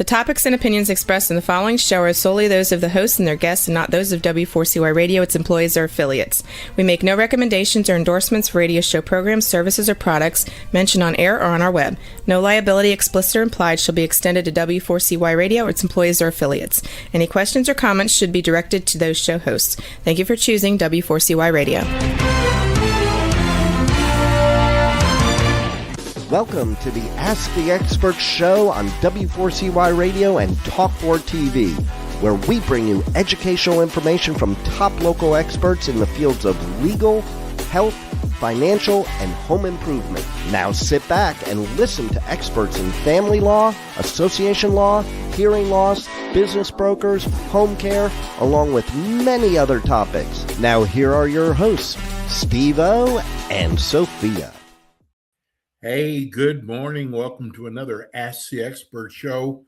topics and opinions expressed in the following show are solely those of the hosts and their guests and not those of W4CY Radio, its employees, or affiliates. We make no recommendations or endorsements for radio show programs, services, or products mentioned on air or on our web. No liability, explicit or implied, shall be extended to W4CY Radio or its employees or affiliates. Any questions or comments should be directed to those show hosts. Thank you for choosing W4CY Radio. Welcome to the Ask the Expert show on W4CY Radio and Talk4 TV, where we bring you educational information from top local experts in the fields of legal, health, financial, and home improvement. Now sit back and listen to experts in family law, association law, hearing loss, business brokers, home care, along with many other topics. Now here are your hosts, Steve-O and Sophia. Hey, good morning. Welcome to another Ask the Expert show,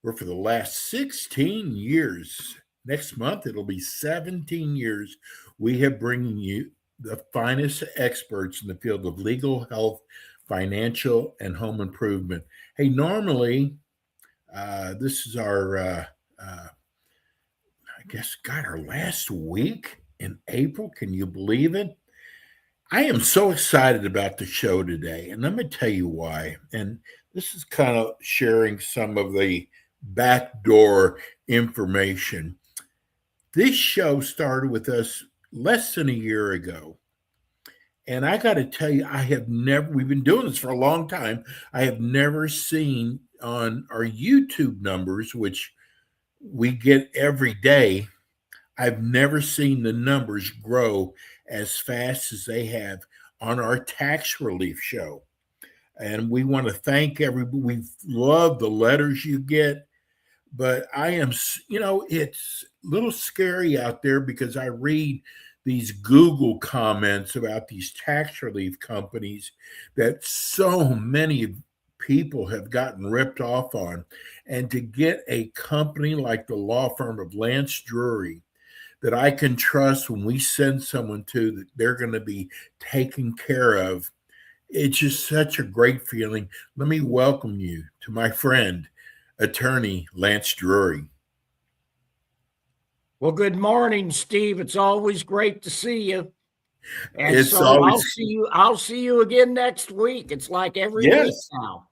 where for the last 16 years, next month it'll be 17 years, we have bringing you the finest experts in the field of legal, health, financial, and home improvement. Hey, normally, this is our, our last week in April. Can you believe it? I am so excited about the show today, and let me tell you why. And this is kind of sharing some of the backdoor information. This show started with us less than a year ago. And I got to tell you, we've been doing this for a long time. I have never seen on our YouTube numbers, which we get every day, I've never seen the numbers grow as fast as they have on our tax relief show. And we want to thank everybody. We love the letters you get, but it's a little scary out there because I read these Google comments about these tax relief companies that so many people have gotten ripped off on. And to get a company like the law firm of Lance Drury that I can trust when we send someone to, that they're going to be taken care of, it's just such a great feeling. Let me welcome you to my friend, attorney Lance Drury. Well, good morning, Steve. It's always great to see you. And I'll see you again next week. It's like every week now.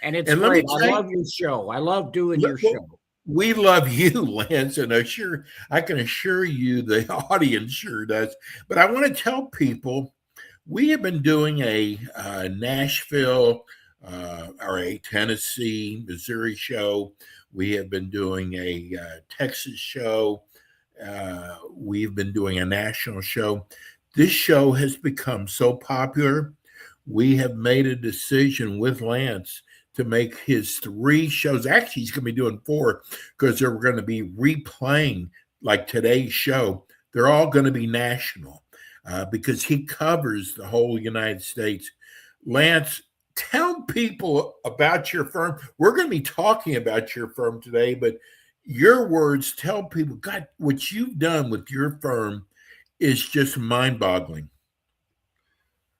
And it's great. I love your show. I love doing your show. We love you, Lance, and I can assure you the audience sure does. But I want to tell people we have been doing a Nashville or a Tennessee, Missouri show. We have been doing a Texas show. We've been doing a national show. This show has become so popular. We have made a decision with Lance to make his 3 shows. Actually, he's going to be doing 4 because they're going to be replaying like today's show. They're all going to be national because he covers the whole United States. Lance, tell people about your firm. We're going to be talking about your firm today, but your words, tell people, God, what you've done with your firm is just mind-boggling.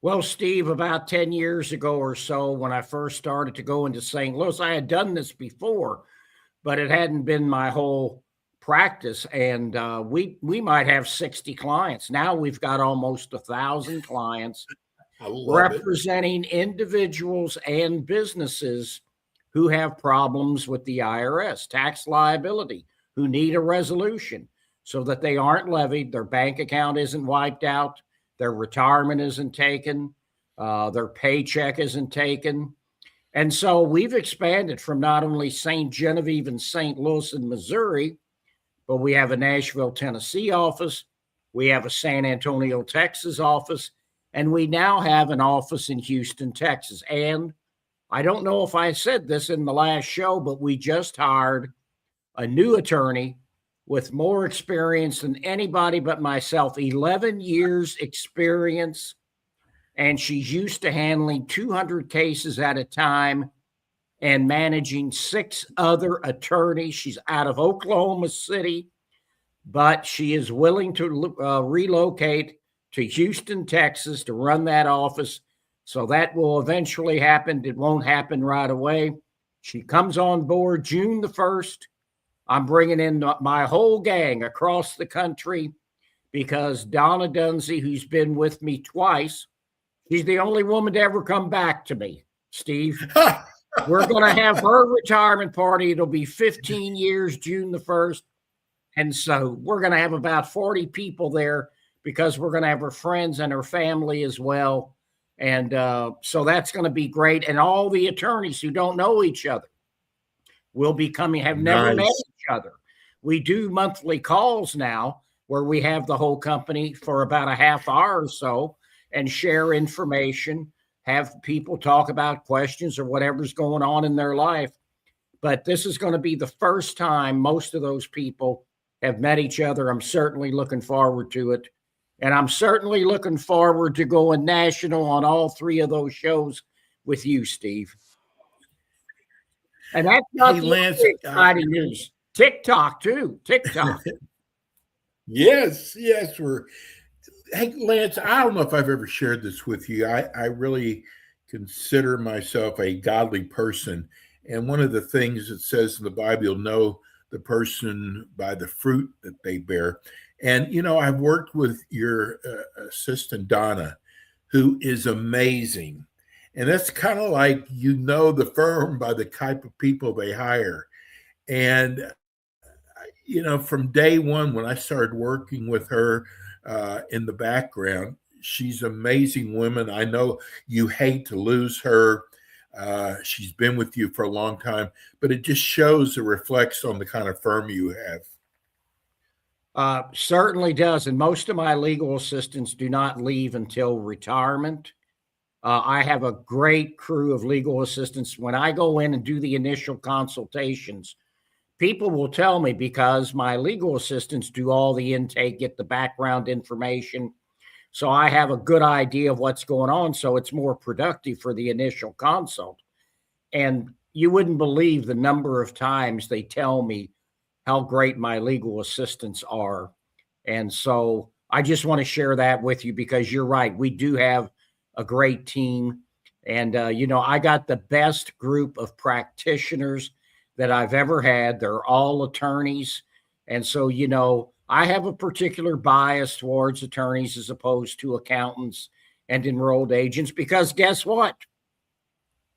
Well, Steve, about 10 years ago or so, when I first started to go into St. Louis, I had done this before, but it hadn't been my whole practice. And we might have 60 clients. Now we've got almost 1,000 clients representing individuals and businesses who have problems with the IRS, tax liability, who need a resolution so that they aren't levied, their bank account isn't wiped out, their retirement isn't taken, their paycheck isn't taken. And so we've expanded from not only St. Genevieve and St. Louis in Missouri, but we have a Nashville, Tennessee office. We have a San Antonio, Texas office, and we now have an office in Houston, Texas. And I don't know if I said this in the last show, but we just hired a new attorney with more experience than anybody but myself, 11 years experience. And she's used to handling 200 cases at a time and managing 6 other attorneys. She's out of Oklahoma City, but she is willing to relocate to Houston, Texas to run that office. So that will eventually happen. It won't happen right away. She comes on board June the 1st. I'm bringing in my whole gang across the country because Donna Dunsey, who's been with me twice, she's the only woman to ever come back to me, Steve. We're going to have her retirement party. It'll be 15 years, June the 1st. And so we're going to have about 40 people there because we're going to have her friends and her family as well. And so that's going to be great. And all the attorneys who don't know each other will be coming, have never met each other. We do monthly calls now where we have the whole company for about a half hour or so and share information, have people talk about questions or whatever's going on in their life. But this is going to be the first time most of those people have met each other. I'm certainly looking forward to it. And I'm certainly looking forward to going national on all three of those shows with you, Steve. And that's not Lance, exciting news. TikTok, too. TikTok. Yes. Hey, Lance, I don't know if I've ever shared this with you. I really consider myself a godly person. And one of the things it says in the Bible, you'll know the person by the fruit that they bear. And, I've worked with your assistant, Donna, who is amazing. And that's kind of like, the firm by the type of people they hire. And, from day one, when I started working with her in the background, she's an amazing woman. I know you hate to lose her. She's been with you for a long time, but it just shows or reflects on the kind of firm you have. Certainly does. And most of my legal assistants do not leave until retirement. I have a great crew of legal assistants. When I go in and do the initial consultations, people will tell me because my legal assistants do all the intake, get the background information. So I have a good idea of what's going on. So it's more productive for the initial consult. And you wouldn't believe the number of times they tell me how great my legal assistants are. And so I just want to share that with you because you're right. We do have a great team. And, I got the best group of practitioners that I've ever had. They're all attorneys. And so, I have a particular bias towards attorneys as opposed to accountants and enrolled agents because guess what?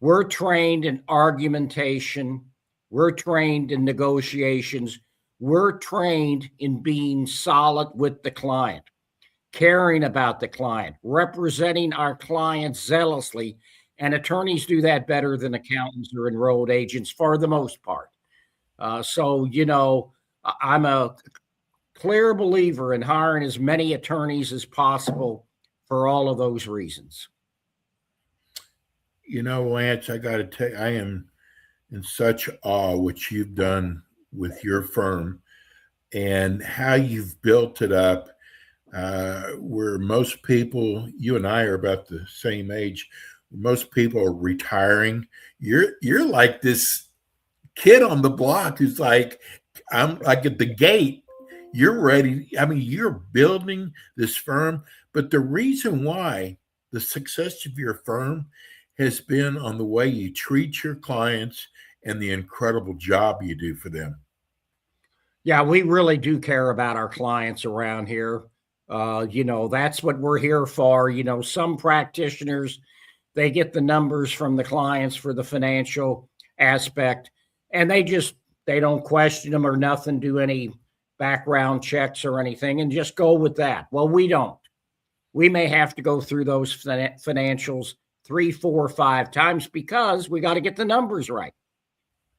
We're trained in argumentation. We're trained in negotiations. We're trained in being solid with the client, caring about the client, representing our clients zealously. And attorneys do that better than accountants or enrolled agents for the most part. So, I'm a clear believer in hiring as many attorneys as possible for all of those reasons. Lance, I got to tell you, I am in such awe what you've done with your firm and how you've built it up. Where most people, you and I are about the same age, most people are retiring. You're like this kid on the block who's like, I'm like at the gate. You're ready. I mean, you're building this firm, but the reason why the success of your firm has been on the way you treat your clients and the incredible job you do for them. Yeah, we really do care about our clients around here. That's what we're here for. Some practitioners, they get the numbers from the clients for the financial aspect, and they don't question them or nothing, do any background checks or anything, and just go with that. Well, we don't. We may have to go through those financials 3, 4, 5 times because we got to get the numbers right.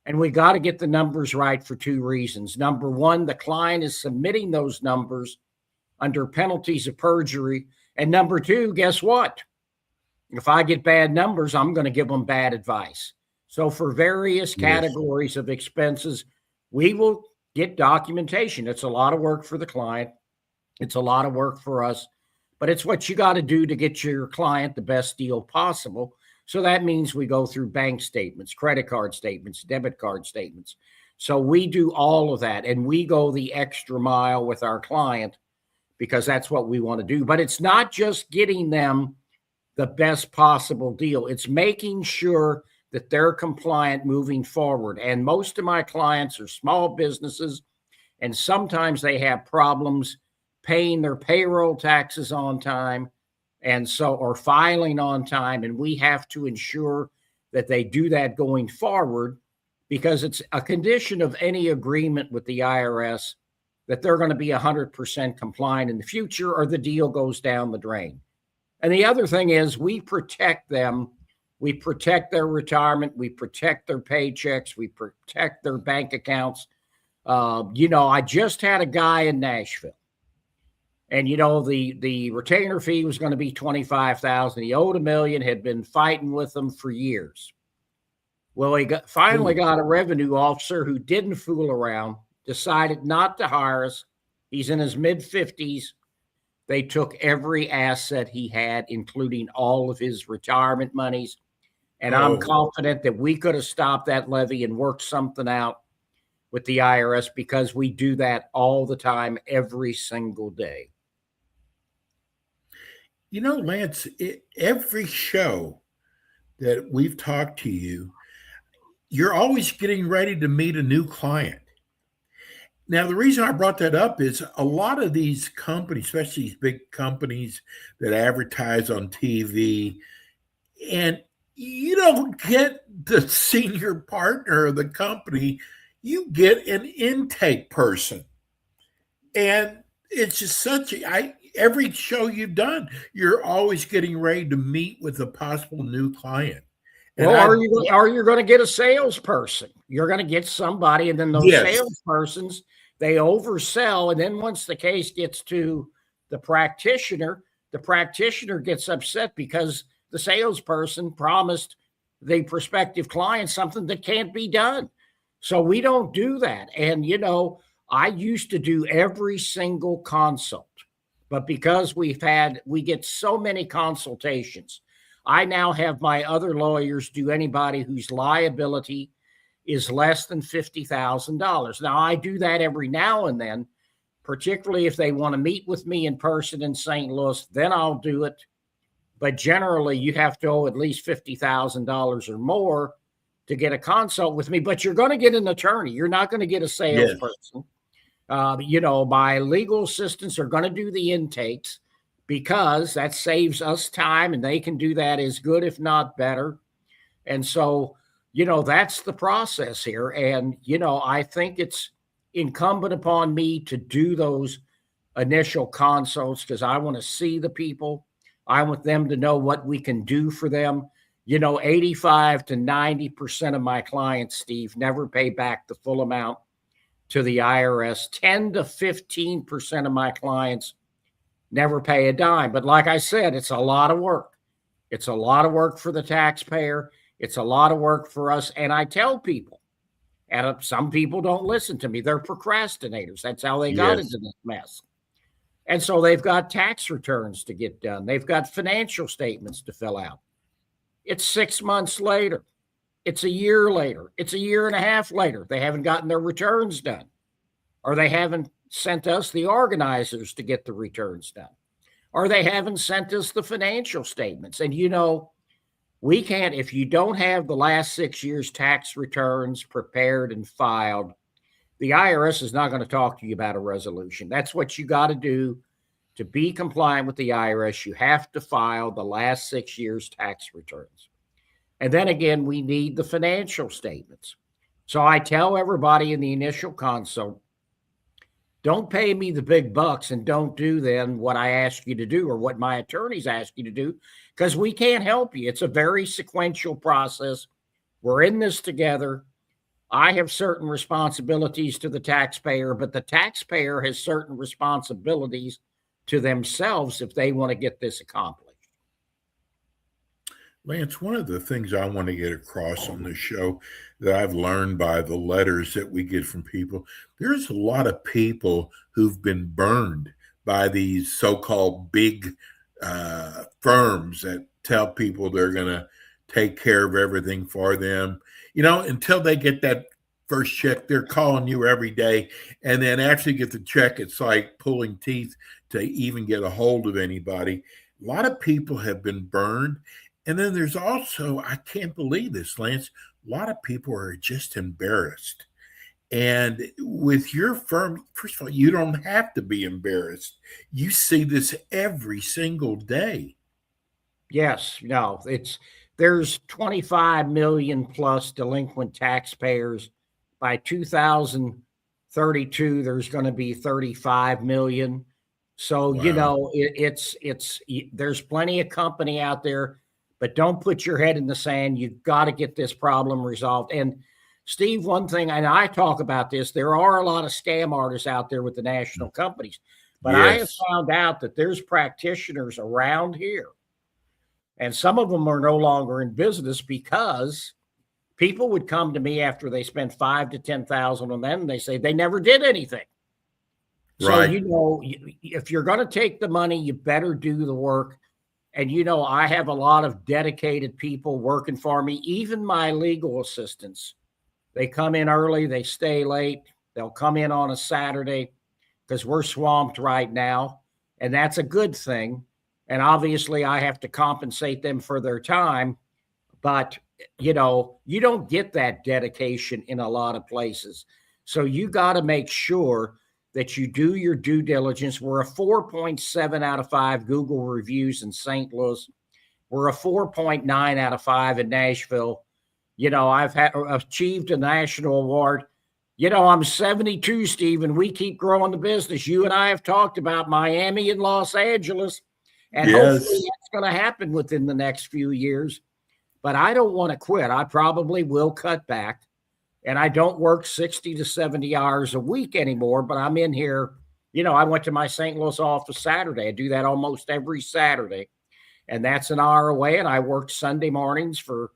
And we got to get the numbers right for 2 reasons. Number one, the client is submitting those numbers under penalties of perjury. And number 2, guess what? If I get bad numbers, I'm going to give them bad advice. So for various categories of expenses, we will get documentation. It's a lot of work for the client. It's a lot of work for us, but it's what you got to do to get your client the best deal possible. So that means we go through bank statements, credit card statements, debit card statements. So we do all of that, and we go the extra mile with our client because that's what we want to do. But it's not just getting them the best possible deal. It's making sure that they're compliant moving forward. And most of my clients are small businesses, and sometimes they have problems paying their payroll taxes on time, and so, or filing on time. And we have to ensure that they do that going forward, because it's a condition of any agreement with the IRS that they're going to be 100% compliant in the future, or the deal goes down the drain. And the other thing is, we protect them. We protect their retirement. We protect their paychecks. We protect their bank accounts. I just had a guy in Nashville, and the retainer fee was going to be $25,000. He owed $1 million. Had been fighting with them for years. Well, he finally got a revenue officer who didn't fool around, decided not to hire us. He's in his mid-50s. They took every asset he had, including all of his retirement monies. And I'm confident that we could have stopped that levy and worked something out with the IRS, because we do that all the time, every single day. Lance, every show that we've talked to you, you're always getting ready to meet a new client. Now, the reason I brought that up is a lot of these companies, especially these big companies that advertise on TV, and you don't get the senior partner of the company, you get an intake person. And it's just every show you've done, you're always getting ready to meet with a possible new client. And well, are you going to get a salesperson? You're going to get somebody, and then those salespersons, they oversell. And then once the case gets to the practitioner gets upset because the salesperson promised the prospective client something that can't be done. So we don't do that. And, I used to do every single consult, but because we get so many consultations, I now have my other lawyers do anybody whose liability is less than $50,000. Now, I do that every now and then, particularly if they want to meet with me in person in St. Louis, then I'll do it. But generally, you have to owe at least $50,000 or more to get a consult with me. But you're going to get an attorney. You're not going to get a salesperson. My legal assistants are going to do the intakes, because that saves us time, and they can do that as good, if not better. And so, that's the process here. And, I think it's incumbent upon me to do those initial consults, because I want to see the people. I want them to know what we can do for them. 85 to 90% of my clients, Steve, never pay back the full amount to the IRS. 10 to 15% of my clients never pay a dime. But like I said, it's a lot of work. It's a lot of work for the taxpayer. It's a lot of work for us. And I tell people, and some people don't listen to me, they're procrastinators. That's how they got into this mess. And so they've got tax returns to get done. They've got financial statements to fill out. It's 6 months later. It's a year later. It's a year and a half later. They haven't gotten their returns done, or they haven't sent us the organizers to get the returns done, or they haven't sent us the financial statements. And, we can't, if you don't have the last 6 years tax returns prepared and filed, the IRS is not going to talk to you about a resolution. That's what you got to do to be compliant with the IRS. You have to file the last 6 years tax returns. And then again, we need the financial statements. So I tell everybody in the initial consult, don't pay me the big bucks and don't do then what I ask you to do, or what my attorneys ask you to do, because we can't help you. It's a very sequential process. We're in this together. I have certain responsibilities to the taxpayer, but the taxpayer has certain responsibilities to themselves if they want to get this accomplished. Lance, one of the things I want to get across on this show that I've learned by the letters that we get from people, there's a lot of people who've been burned by these so-called big firms that tell people they're going to take care of everything for them. Until they get that first check, they're calling you every day. And then after you get the check, it's like pulling teeth to even get a hold of anybody. A lot of people have been burned. And then there's also, I can't believe this, Lance, a lot of people are just embarrassed. And with your firm, first of all, you don't have to be embarrassed. You see this every single day. Yes, no, there's 25 million plus delinquent taxpayers. By 2032, there's going to be 35 million. So, Wow. there's plenty of company out there, but don't put your head in the sand. You've got to get this problem resolved. And Steve, one thing, and I talk about this, there are a lot of scam artists out there with the national companies, but I have Yes. found out that there's practitioners around here, and some of them are no longer in business because people would come to me after they spent 5 to 10,000 on them, and they say they never did anything. So, Right. if you're going to take the money, you better do the work. And, I have a lot of dedicated people working for me, even my legal assistants. They come in early, they stay late. They'll come in on a Saturday because we're swamped right now. And that's a good thing. And obviously, I have to compensate them for their time. But, you don't get that dedication in a lot of places. So you got to make sure that you do your due diligence. We're a 4.7 out of 5 Google reviews in St. Louis. We're a 4.9 out of 5 in Nashville. I've achieved a national award. I'm 72, Steve, and we keep growing the business. You and I have talked about Miami and Los Angeles, and hopefully Yes. that's going to happen within the next few years. But I don't want to quit. I probably will cut back. And I don't work 60 to 70 hours a week anymore, but I'm in here. I went to my St. Louis office Saturday. I do that almost every Saturday. And that's an hour away. And I worked Sunday mornings for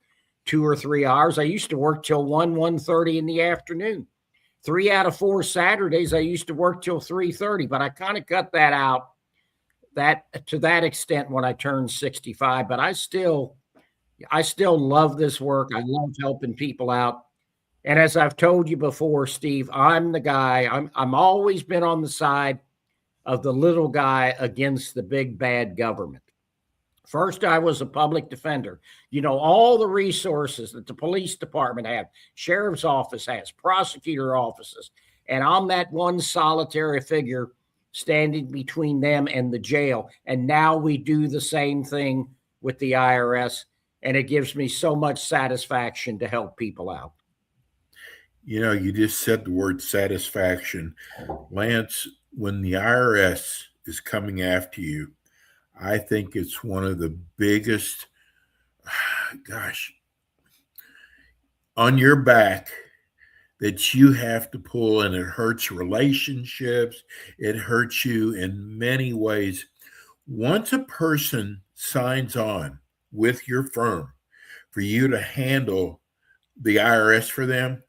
2 or 3 hours. I used to work till 1:30 in the afternoon. 3 out of 4 Saturdays, I used to work till 3:30, but I kind of cut that out to that extent when I turned 65. But I still love this work. I love helping people out. And as I've told you before, Steve, I'm the guy. I'm always been on the side of the little guy against the big bad government. First, I was a public defender. All the resources that the police department have, sheriff's office has, prosecutor offices, and I'm that one solitary figure standing between them and the jail. And now we do the same thing with the IRS, and it gives me so much satisfaction to help people out. You just said the word satisfaction. Lance, when the IRS is coming after you, I think it's one of the biggest, gosh, on your back that you have to pull, and it hurts relationships. It hurts you in many ways. Once a person signs on with your firm for you to handle the IRS for them,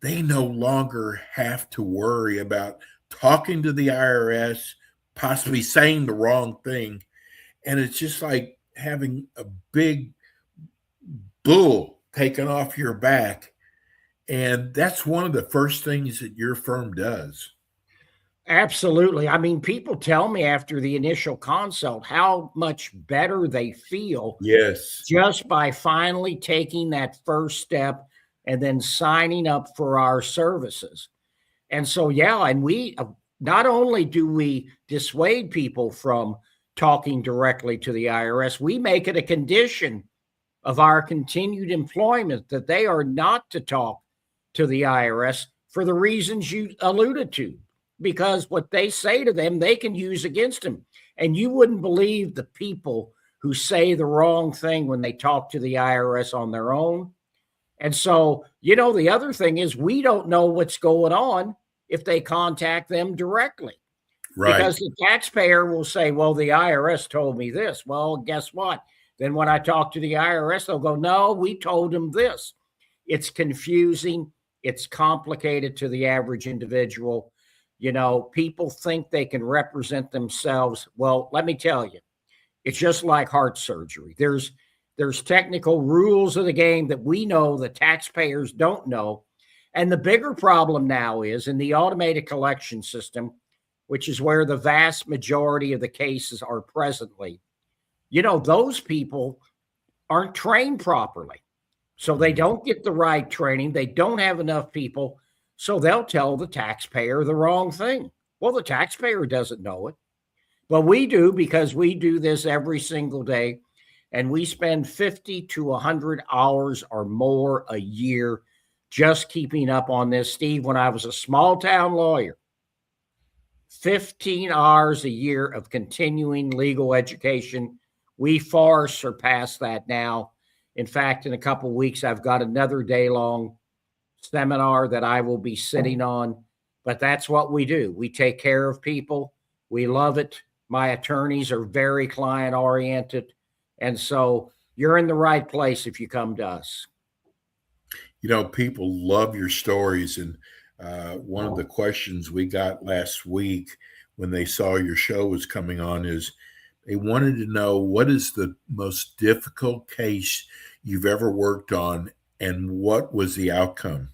they no longer have to worry about talking to the IRS, possibly saying the wrong thing. And it's just like having a big bull taken off your back. And that's one of the first things that your firm does. Absolutely. I mean, people tell me after the initial consult how much better they feel Yes. just by finally taking that first step and then signing up for our services. And so, and we not only do we dissuade people from talking directly to the IRS, we make it a condition of our continued employment that they are not to talk to the IRS for the reasons you alluded to, because what they say to them, they can use against them. And you wouldn't believe the people who say the wrong thing when they talk to the IRS on their own. And so, the other thing is we don't know what's going on if they contact them directly. Right. Because the taxpayer will say, well, the IRS told me this. Well, guess what? Then when I talk to the IRS, they'll go, no, we told them this. It's confusing. It's complicated to the average individual. People think they can represent themselves. Well, let me tell you, it's just like heart surgery. There's technical rules of the game that we know the taxpayers don't know. And the bigger problem now is in the automated collection system, which is where the vast majority of the cases are presently. Those people aren't trained properly. So they don't get the right training. They don't have enough people. So they'll tell the taxpayer the wrong thing. Well, the taxpayer doesn't know it, but we do, because we do this every single day. And we spend 50 to 100 hours or more a year just keeping up on this. Steve, when I was a small town lawyer, 15 hours a year of continuing legal education. We far surpass that now. In fact, in a couple of weeks, I've got another day-long seminar that I will be sitting on. But that's what we do. We take care of people. We love it. My attorneys are very client-oriented. And so you're in the right place if you come to us. You know, people love your stories. And one of the questions we got last week when they saw your show was coming on is they wanted to know, what is the most difficult case you've ever worked on and what was the outcome?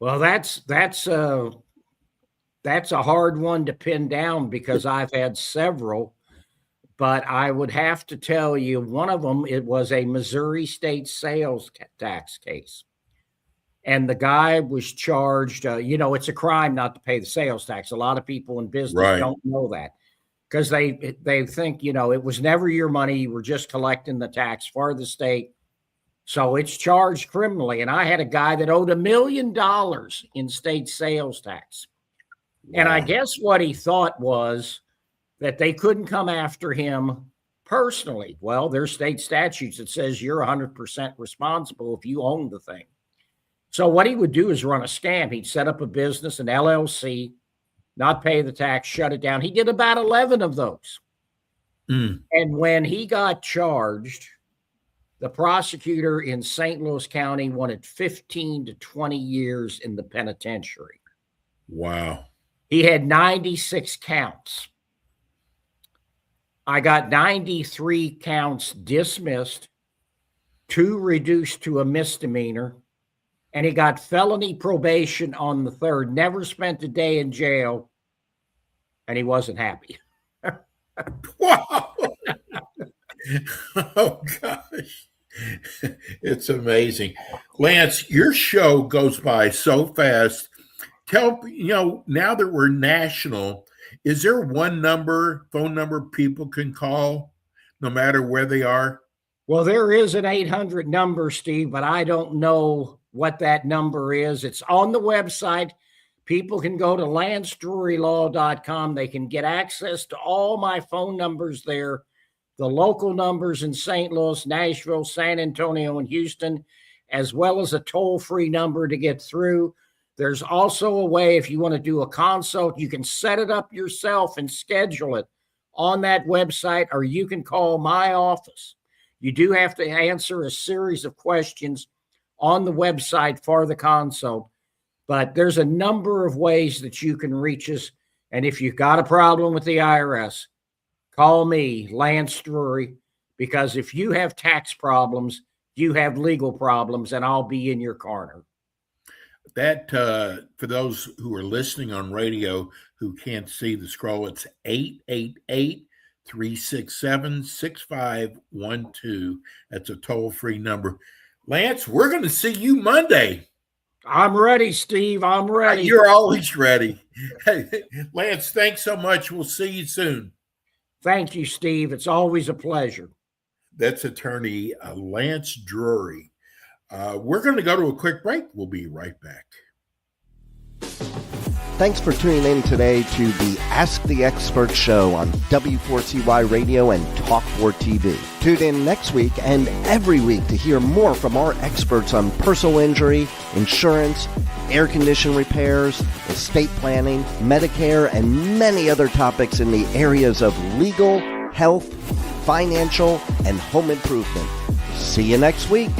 Well, that's a hard one to pin down because I've had several. But I would have to tell you, one of them, it was a Missouri state sales tax case. And the guy was charged, it's a crime not to pay the sales tax. A lot of people in business don't know that because they think, it was never your money. You were just collecting the tax for the state. So it's charged criminally. And I had a guy that owed $1 million in state sales tax. Wow. And I guess what he thought was that they couldn't come after him personally. Well, there's state statutes that says you're 100% responsible if you own the thing. So what he would do is run a scam. He'd set up a business, an LLC, not pay the tax, shut it down. He did about 11 of those. And when he got charged, the prosecutor in St. Louis County wanted 15 to 20 years in the penitentiary. Wow. He had 96 counts. I got 93 counts dismissed, 2 reduced to a misdemeanor, and he got felony probation on the 3rd, never spent a day in jail, and he wasn't happy. Wow. Oh, gosh. It's amazing. Lance, your show goes by so fast. Now that we're national, is there one phone number people can call no matter where they are? Well, there is an 800 number, Steve, but I don't know what that number is. It's on the website. People can go to lancedrurylaw.com. They can get access to all my phone numbers there, the local numbers in St. Louis, Nashville, San Antonio, and Houston, as well as a toll-free number to get through. There's also a way, if you want to do a consult, you can set it up yourself and schedule it on that website, or you can call my office. You do have to answer a series of questions on the website for the consult, but there's a number of ways that you can reach us. And if you've got a problem with the IRS, call me, Lance Drury, because if you have tax problems, you have legal problems, and I'll be in your corner. That, for those who are listening on radio who can't see the scroll, it's 888-367-6512. That's a toll-free number. Lance, we're going to see you Monday. I'm ready, Steve. I'm ready. You're always ready. Hey, Lance, thanks so much. We'll see you soon. Thank you, Steve. It's always a pleasure. That's attorney Lance Drury. We're going to go to a quick break. We'll be right back. Thanks for tuning in today to the Ask the Expert show on W4CY Radio and Talk4 TV. Tune in next week and every week to hear more from our experts on personal injury, insurance, air condition repairs, estate planning, Medicare, and many other topics in the areas of legal, health, financial, and home improvement. See you next week.